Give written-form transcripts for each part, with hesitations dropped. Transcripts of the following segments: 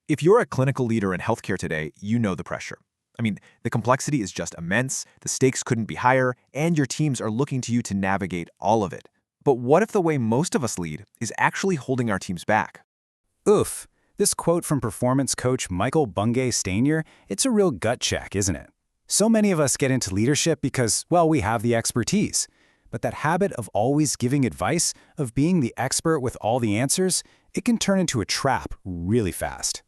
If you're a clinical leader in healthcare today, you know the pressure. I mean, the complexity is just immense, the stakes couldn't be higher, and your teams are looking to you to navigate all of it. But what if the way most of us lead is actually holding our teams back? Oof. This quote from performance coach Michael Bungay Stanier, it's a real gut check, isn't it? So many of us get into leadership because, well, we have the expertise. But that habit of always giving advice, of being the expert with all the answers, it can turn into a trap really fast.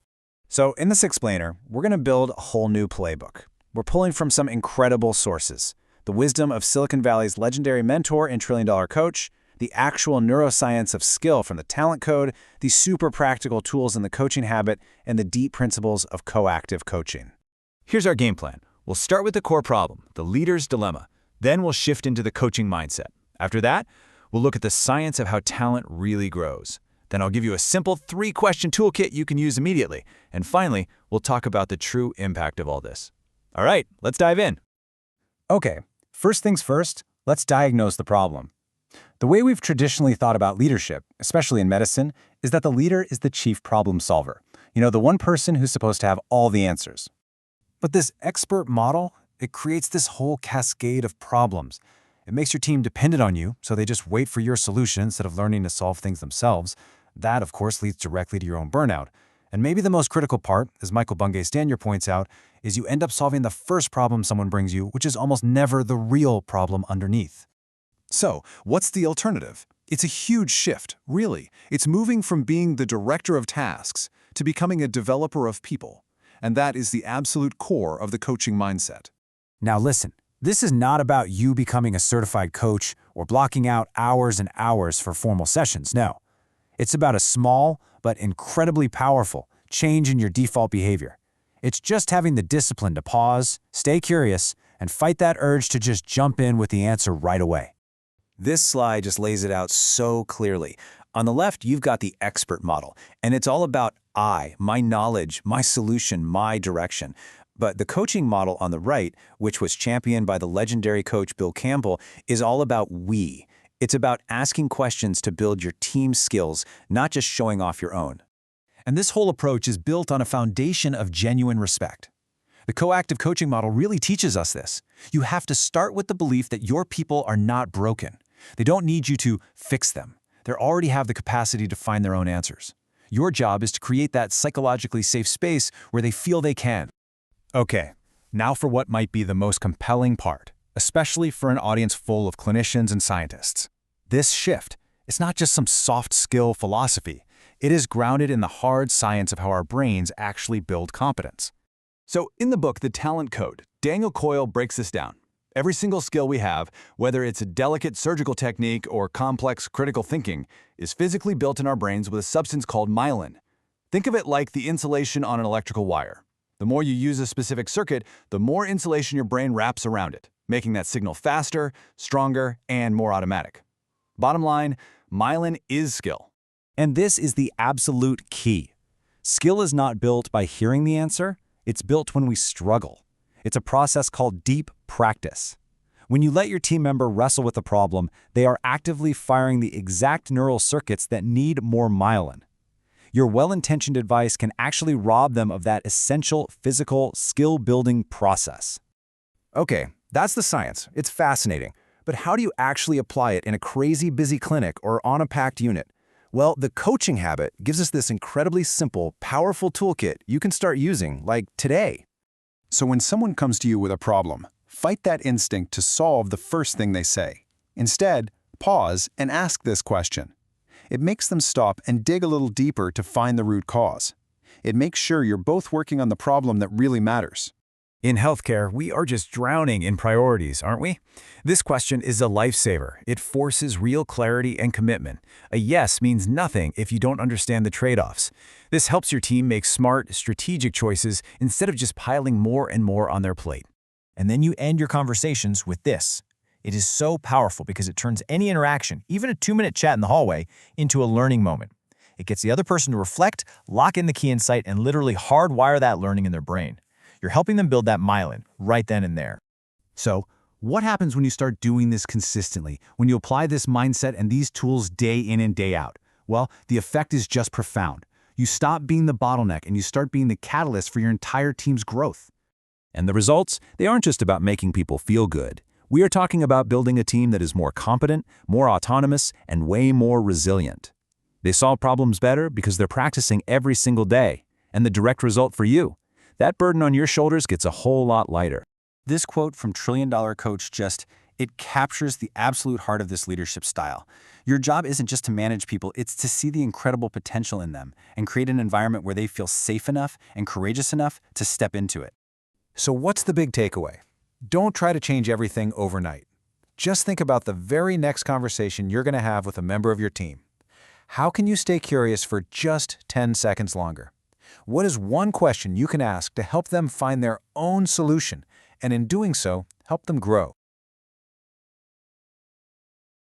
So in this explainer, we're going to build a whole new playbook. We're pulling from some incredible sources: the wisdom of Silicon Valley's legendary mentor and trillion-dollar coach, the actual neuroscience of skill from the talent code, the super practical tools in the coaching habit, and the deep principles of coactive coaching. Here's our game plan. We'll start with the core problem, the leader's dilemma. Then we'll shift into the coaching mindset. After that, we'll look at the science of how talent really grows. Then I'll give you a simple 3-question toolkit you can use immediately. And finally, we'll talk about the true impact of all this. All right, let's dive in. Okay, first things first, let's diagnose the problem. The way we've traditionally thought about leadership, especially in medicine, is that the leader is the chief problem solver. The one person who's supposed to have all the answers. But this expert model, it creates this whole cascade of problems. It makes your team dependent on you, so they just wait for your solution instead of learning to solve things themselves. That, of course, leads directly to your own burnout. And maybe the most critical part, as Michael Bungay Stanier points out, is you end up solving the first problem someone brings you, which is almost never the real problem underneath. So, what's the alternative? It's a huge shift, really. It's moving from being the director of tasks to becoming a developer of people. And that is the absolute core of the coaching mindset. Now listen, this is not about you becoming a certified coach or blocking out hours and hours for formal sessions, no. It's about a small, but incredibly powerful change in your default behavior. It's just having the discipline to pause, stay curious, and fight that urge to just jump in with the answer right away. This slide just lays it out so clearly. On the left, you've got the expert model, and it's all about my knowledge, my solution, my direction. But the coaching model on the right, which was championed by the legendary coach Bill Campbell, is all about we. It's about asking questions to build your team's skills, not just showing off your own. And this whole approach is built on a foundation of genuine respect. The coactive coaching model really teaches us this. You have to start with the belief that your people are not broken. They don't need you to fix them. They already have the capacity to find their own answers. Your job is to create that psychologically safe space where they feel they can. Okay, now for what might be the most compelling part, especially for an audience full of clinicians and scientists. This shift, it's not just some soft skill philosophy. It is grounded in the hard science of how our brains actually build competence. So in the book, The Talent Code, Daniel Coyle breaks this down. Every single skill we have, whether it's a delicate surgical technique or complex critical thinking, is physically built in our brains with a substance called myelin. Think of it like the insulation on an electrical wire. The more you use a specific circuit, the more insulation your brain wraps around it, making that signal faster, stronger, and more automatic. Bottom line, myelin is skill. And this is the absolute key. Skill is not built by hearing the answer, it's built when we struggle. It's a process called deep practice. When you let your team member wrestle with a problem, they are actively firing the exact neural circuits that need more myelin. Your well-intentioned advice can actually rob them of that essential physical skill-building process. Okay, that's the science. It's fascinating. But how do you actually apply it in a crazy busy clinic or on a packed unit? Well, the coaching habit gives us this incredibly simple, powerful toolkit you can start using, like today. So when someone comes to you with a problem, fight that instinct to solve the first thing they say. Instead, pause and ask this question. It makes them stop and dig a little deeper to find the root cause. It makes sure you're both working on the problem that really matters. In healthcare, we are just drowning in priorities, aren't we? This question is a lifesaver. It forces real clarity and commitment. A yes means nothing if you don't understand the trade-offs. This helps your team make smart, strategic choices instead of just piling more and more on their plate. And then you end your conversations with this. It is so powerful because it turns any interaction, even a 2-minute chat in the hallway, into a learning moment. It gets the other person to reflect, lock in the key insight, and literally hardwire that learning in their brain. You're helping them build that myelin right then and there. So, what happens when you start doing this consistently, when you apply this mindset and these tools day in and day out? Well, the effect is just profound. You stop being the bottleneck and you start being the catalyst for your entire team's growth. And the results, they aren't just about making people feel good. We are talking about building a team that is more competent, more autonomous, and way more resilient. They solve problems better because they're practicing every single day. And the direct result for you, that burden on your shoulders gets a whole lot lighter. This quote from Trillion Dollar Coach it captures the absolute heart of this leadership style. Your job isn't just to manage people, it's to see the incredible potential in them and create an environment where they feel safe enough and courageous enough to step into it. So what's the big takeaway? Don't try to change everything overnight. Just think about the very next conversation you're going to have with a member of your team. How can you stay curious for just 10 seconds longer? What is one question you can ask to help them find their own solution, and in doing so, help them grow?